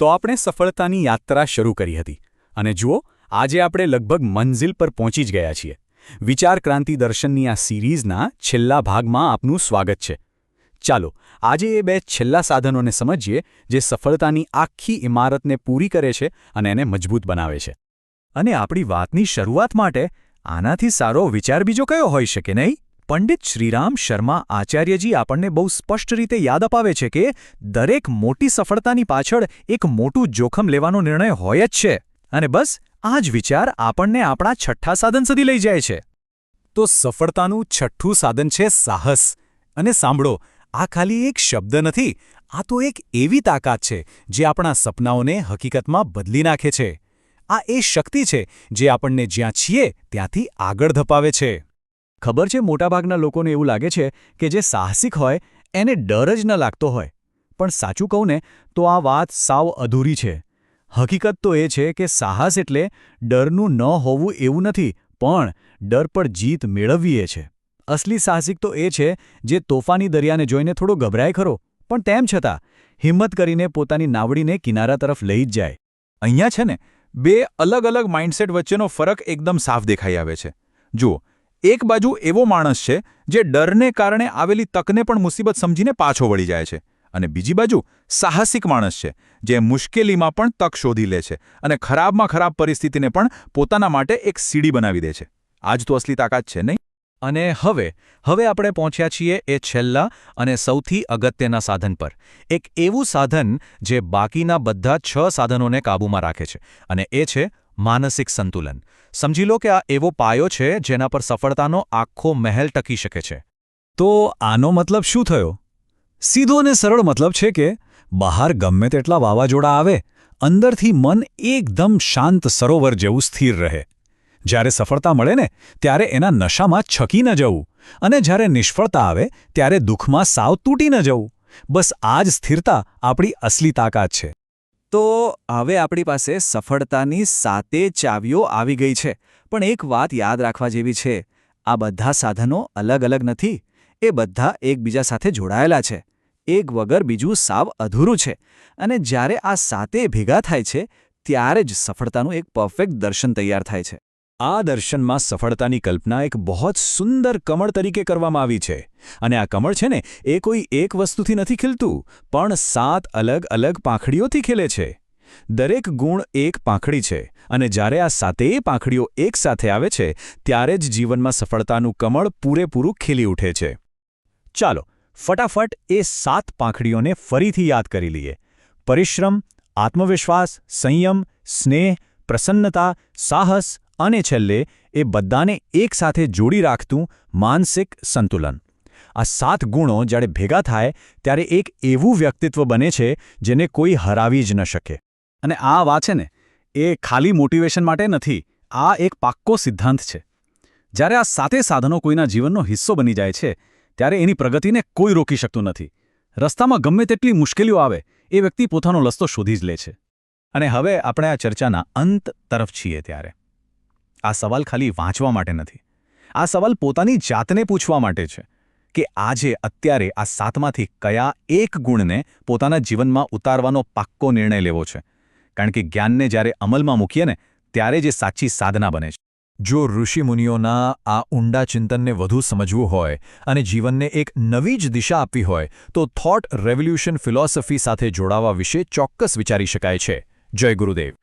તો આપણે સફળતાની યાત્રા શરૂ કરી હતી અને જુઓ આજે આપણે લગભગ મંઝિલ પર પહોંચી જ ગયા છીએ. વિચાર ક્રાંતિ દર્શનની આ સિરીઝના છેલ્લા ભાગમાં આપનું સ્વાગત છે. ચાલો આજે એ બે છેલ્લા સાધનોને સમજીએ જે સફળતાની આખી ઇમારતને પૂરી કરે છે અને એને મજબૂત બનાવે છે. અને આપણી વાતની શરૂઆત માટે આનાથી સારો વિચાર બીજો કયો હોઈ શકે નહીં? પંડિત શ્રીરામ શર્મા આચાર્યજી આપણને બહુ સ્પષ્ટ રીતે યાદ અપાવે છે કે દરેક મોટી સફળતાની પાછળ એક મોટું જોખમ લેવાનો નિર્ણય હોય જ છે. અને બસ આ જ વિચાર આપણને આપણા છઠ્ઠા સાધન સુધી લઈ જાય છે. તો સફળતાનું છઠ્ઠું સાધન છે સાહસ. અને સાંભળો, આ ખાલી એક શબ્દ નથી, આ તો એક એવી તાકાત છે જે આપણા સપનાઓને હકીકતમાં બદલી નાખે છે. આ એ શક્તિ છે જે આપણને જ્યાં છીએ ત્યાંથી આગળ ધપાવે છે. ખબર છે, મોટાભાગના લોકોને એવું લાગે છે કે જે સાહસિક હોય એને ડર જ ન લાગતો હોય. પણ સાચું કહું ને તો આ વાત સાવ અધૂરી છે. હકીકત તો એ છે કે સાહસ એટલે ડરનું ન હોવું એવું નથી, પણ ડર પર જીત મેળવવી છે. અસલી સાહસિક તો એ છે જે તોફાની દરિયાને જોઈને થોડો ગભરાય ખરો, પણ તેમ છતાં હિંમત કરીને પોતાની નાવડીને કિનારા તરફ લઈ જ જાય. અહીંયા છે ને બે અલગ અલગ માઇન્ડસેટ વચ્ચેનો ફરક એકદમ સાફ દેખાઈ આવે છે. જુઓ, એક બાજુ એવો માણસ છે જે ડરને કારણે આવેલી તકને પણ મુસીબત સમજીને પાછો વળી જાય છે, અને બીજી બાજુ સાહસિક માણસ છે જે મુશ્કેલીમાં પણ તક શોધી લે છે અને ખરાબમાં ખરાબ પરિસ્થિતિને પણ પોતાના માટે એક સીડી બનાવી દે છે. આ જ તો અસલી તાકાત છે, નહીં? અને હવે આપણે પહોંચ્યા છીએ એ છેલ્લા અને સૌથી અગત્યના સાધન પર. એક એવું સાધન જે બાકીના બધા 6 સાધનોને કાબૂમાં રાખે છે, અને એ છે માનસિક સંતુલન. સમજી લો કે આ એવો પાયો છે જેના પર સફળતાનો આખો મહેલ ટકી શકે છે. તો આનો મતલબ શું થયો? સીધો અને સરળ મતલબ છે કે બહાર ગમે તેટલા વાવાઝોડા આવે, અંદરથી મન એકદમ શાંત સરોવર જેવું સ્થિર રહે. જ્યારે સફળતા મળે ને ત્યારે એના નશામાં છકી ન જવું, અને જ્યારે નિષ્ફળતા આવે ત્યારે દુઃખમાં સાવ તૂટી ન જવું. બસ આ જ સ્થિરતા આપણી અસલી તાકાત છે. તો હવે આપણી પાસે સફળતાની 7 ચાવીઓ આવી ગઈ છે. પણ એક વાત યાદ રાખવા જેવી છે, આ બધા સાધનો અલગ અલગ નથી. એ બધા એકબીજા સાથે જોડાયેલા છે. એક વગર બીજું સાવ અધૂરું છે. અને જ્યારે આ 7 ભેગા થાય છે ત્યારે જ સફળતાનું એક પરફેક્ટ દર્શન તૈયાર થાય છે. આ દર્શનમાં સફળતાની કલ્પના એક બહુ સુંદર કમળ તરીકે કરવામાં આવી છે. અને આ કમળ છે ને એ કોઈ એક વસ્તુથી નથી ખીલતું, પણ 7 અલગ અલગ પાંખડીઓથી ખીલે છે. દરેક ગુણ એક પાંખડી છે, અને જ્યારે આ 7 પાંખડીઓ એકસાથે આવે છે ત્યારે જ જીવનમાં સફળતાનું કમળ પૂરેપૂરું ખીલી ઉઠે છે. ચાલો ફટાફટ એ 7 પાંખડીઓને ફરીથી યાદ કરી લઈએ. પરિશ્રમ, આત્મવિશ્વાસ, સંયમ, સ્નેહ, પ્રસન્નતા, સાહસ અને છેલ્લે એ બધાને એકસાથે જોડી રાખતું માનસિક સંતુલન. આ 7 ગુણો જ્યારે ભેગા થાય ત્યારે એક એવું વ્યક્તિત્વ બને છે જેને કોઈ હરાવી જ ન શકે. અને આ વાત છે ને એ ખાલી મોટિવેશન માટે નથી, આ એક પાક્કો સિદ્ધાંત છે. જ્યારે આ 7 સાધનો કોઈના જીવનનો હિસ્સો બની જાય છે ત્યારે એની પ્રગતિને કોઈ રોકી શકતું નથી. રસ્તામાં ગમે તેટલી મુશ્કેલીઓ આવે એ વ્યક્તિ પોતાનો રસ્તો શોધી જ લે છે. અને હવે આપણે આ ચર્ચાના અંત તરફ છીએ ત્યારે આ સવાલ ખાલી વાંચવા માટે નથી. આ સવાલ પોતાની જાતને પૂછવા માટે છે કે આજે અત્યારે આ 7માંથી કયા એક ગુણને પોતાના જીવનમાં ઉતારવાનો પાક્કો નિર્ણય લેવો છે. કારણ કે જ્ઞાનને જ્યારે અમલમાં મૂકીએ ને ત્યારે જે સાચી સાધના બને છે. જો ઋષિમુનિઓના આ ઊંડા ચિંતનને વધુ સમજવું હોય અને જીવનને એક નવી જ દિશા આપવી હોય તો થોટ રેવોલ્યુશન ફિલોસોફી સાથે જોડાવા વિશે ચોક્કસ વિચારી શકાય છે. જય ગુરુદેવ.